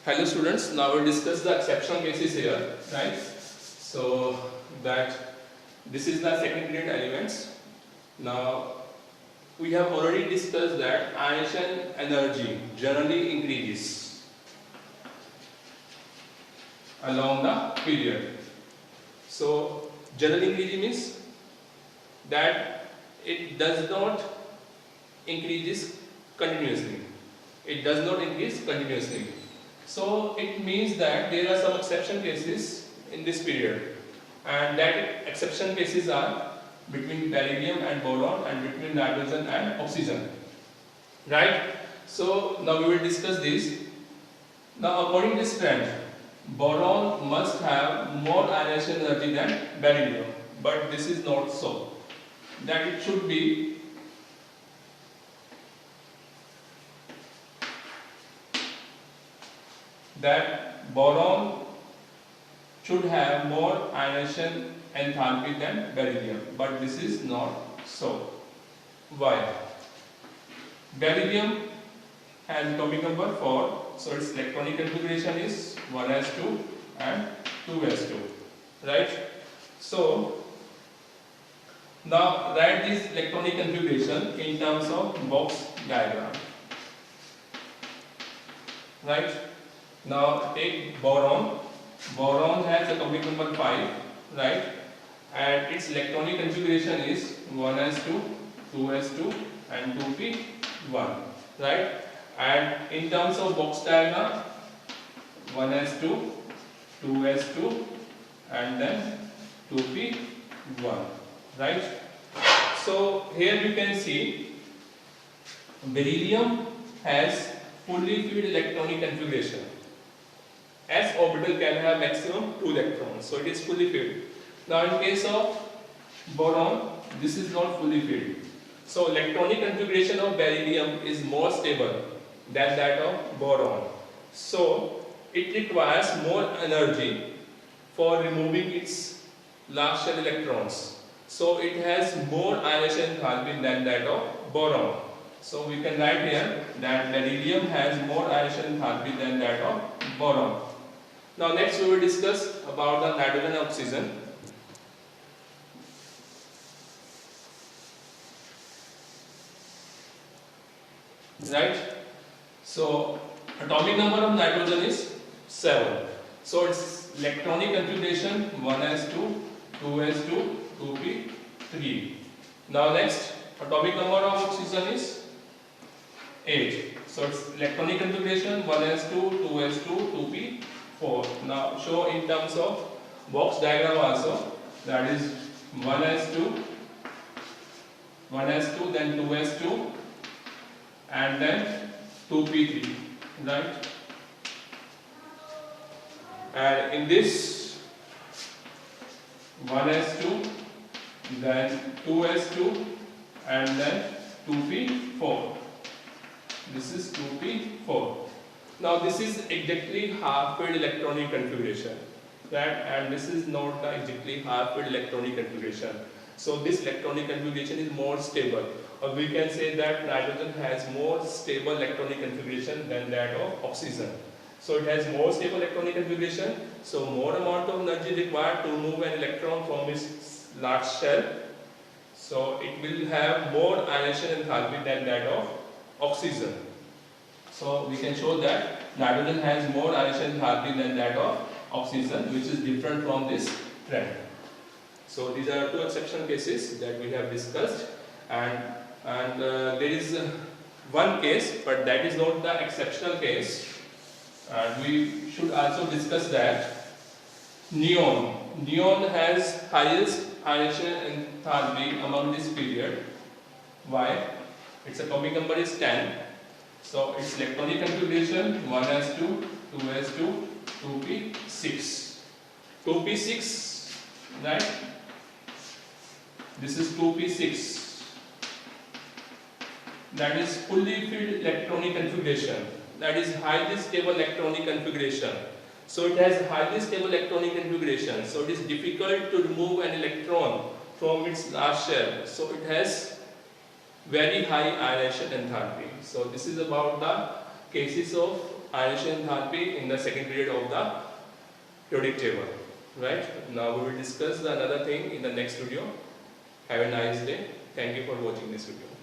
Hello students, now we'll discuss the exceptional cases here, right? So that this is the second period elements. Now we have already discussed that ionization energy generally increases along the period. So generally increasing means that it does not increases continuously. It does not increase continuously. So it means that there are some exception cases in this period, and that exception cases are between beryllium and boron and between nitrogen and oxygen, right? So now we will discuss this. Now according to this trend, boron must have more ionization energy than beryllium, but this is not so. That it should be that boron should have more ionization enthalpy than beryllium, but this is not so. Why? Beryllium has atomic number 4, so its electronic configuration is 1s2 and 2s2, right? So now write this electronic configuration in terms of box diagram, right? Now take boron. Boron has atomic number 5, right? And its electronic configuration is 1s2, 2s2 and 2p1, right? And in terms of box diagram, 1s2, 2s2 and then 2p1, right? So here you can see beryllium has fully filled electronic configuration. S orbital can have maximum 2 electrons, so it is fully filled. Now in case of boron, this is not fully filled. So electronic configuration of beryllium is more stable than that of boron. So it requires more energy for removing its last shell electrons. So it has more ionization enthalpy than that of boron. So we can write here that beryllium has more ionization enthalpy than that of boron. Now next we will discuss about the nitrogen and oxygen. Right? So atomic number of nitrogen is 7. So its electronic configuration 1s2, 2s2, 2p3. Now next atomic number of oxygen is 8. So its electronic configuration 1s2, 2s2, 2p4. Now show in terms of box diagram also, that is 1s2, then 2s2 and then 2p3, right? And in this 1s2, then 2s2 and then 2p4. This is 2p4. Now this is exactly half-filled electronic configuration, right? And this is not the exactly half-filled electronic configuration. So this electronic configuration is more stable. Or we can say that nitrogen has more stable electronic configuration than that of oxygen. So it has more stable electronic configuration, so more amount of energy required to move an electron from its large shell. So it will have more ionization enthalpy than that of oxygen. So we can show that nitrogen has more ionization enthalpy than that of oxygen, which is different from this trend. So these are two exception cases that we have discussed, and there is one case, but that is not the exceptional case. And we should also discuss that neon. Neon has highest ionization enthalpy among this period. Why? Its atomic number is 10. So its electronic configuration 1s2, 2s2, 2p6. 2p6, right? This is 2p6. That is fully filled electronic configuration. That is highly stable electronic configuration. So it has highly stable electronic configuration. So it is difficult to remove an electron from its last shell. So it has very high ionization enthalpy. So this is about the cases of ionization enthalpy in the second period of the periodic table. Right? Now we will discuss another thing in the next video. Have a nice day. Thank you for watching this video.